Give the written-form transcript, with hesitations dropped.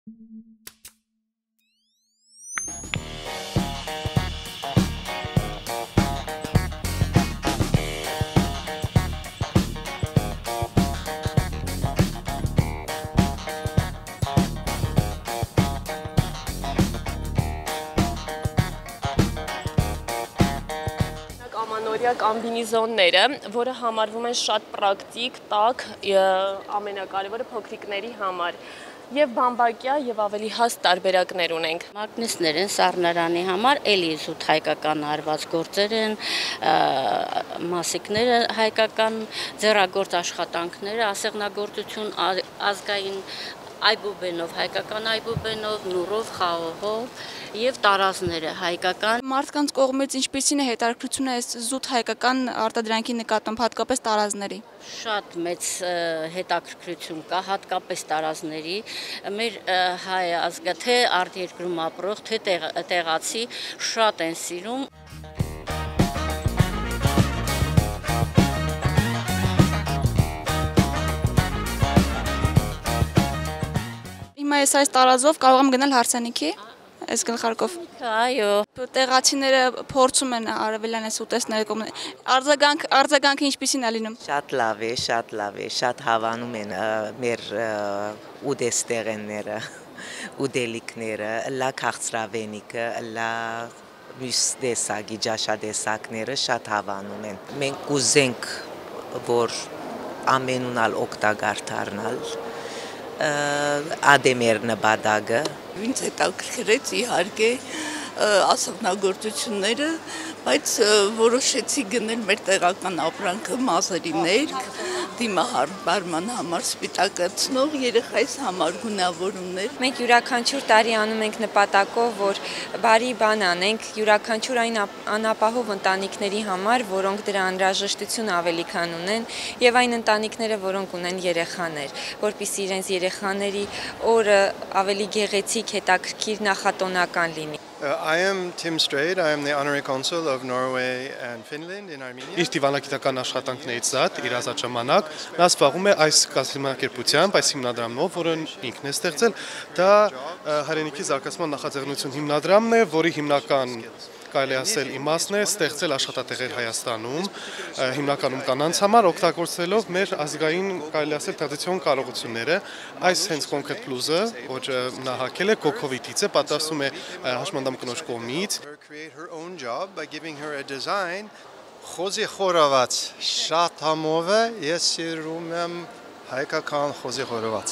Ամանորյա կամբինիզոնները, որը համարվում են շատ պրակտիկ, տաք, ամենակարևորը փոքրիկների համար։ Եվ բամբակյա եւ ավելի հաստ տարբերակներ ունենք։ Մագնիսներ են սառնարանի համար, էլի զուտ հայկական արված գործեր են, մասիկները հայկական, ձեռագործ աշխատանքները, ասեղնագործություն ազգային այբուբենով, հայկական այբուբենով, նուրով, խաղողով եւ տարազները հայկական։ Մարդկանց կողմից ինչպիսին է հետաքրքրությունը այս զուտ հայկական արտադրանքի նկատմամբ, հատկապես տարազների։ Շատ մեծ հետաքրքրություն կա, հատկապես տարազների։ Մեր հայ ազգը թե արտերկրում ապրող, թե տեղացի շատ են սիրում։ Հիմա այս տարազով կարող եմ գնալ հարսանիքի, այս գլխարկով։ Այո։ Տեղացիները փորձում են արևելյան այս ուտեստները կողմել։ Արձագանքը ինչպիսին է լինում։ Շատ լավ է, շատ հավանում են մեր ուտեստեղենները, ուտելիքները, լա քաղցրավենիքը, լա մյուս տեսակի ջաշադեսակները շատ հավանում են։ Մենք կուզենք, որ ամենունալ օգտակար դառնալ ադեմեր նպատակը։ Ինձ հետաքրքրեց իհարկե ասեղնագործությունները, բայց որոշեցի գնել մեր տեղական ապրանքը մազերի ներք, դիմահարբարման համար սպիտակացնող, երեխայիս համար գունավորումներ։ Մենք յուրաքանչյուր տարի անում ենք նպատակով, որ բարի բան անենք, յուրաքանչյուր այն անապահով ընտանիքների համար, որոնք դրա անհրաժեշտություն ավելի քան ունեն, եւ այն ընտանիքները, որոնք ունեն երեխաներ, որպեսզի իրենց երեխաների օրը ավելի գեղեցիկ, հետաքրքիր, նախատոնական լինի։ I am Tim Strayed. I am the Honorary Consul of Norway and Finland in Armenia. Իր դիվանագիտական աշխատանքներից զատ իր ազատ ժամանակ նա զբաղվում է այս կազմակերպությամբ, այս հիմնադրամով, որը ինքն է ստեղծել, դա հայրենիքի զարգացման նախաձեռնություն հիմնադրամն է, որի հիմնական կարելի ասել իմաստն է ստեղծել աշխատատեղեր Հայաստանում, հիմնականում կանանց համար օգտագործելով մեր ազգային կարելի ասել տրադիցիոն կարողությունները, այս հենց կոնկրետ պլուզը, որ նա հակել է կոկովիտից է, պատրաստում է հաշմանդամ կնոջ կողմից։ Խոզի խորոված շատ համով է, ես սիրում եմ հայկական խոզի խորոված։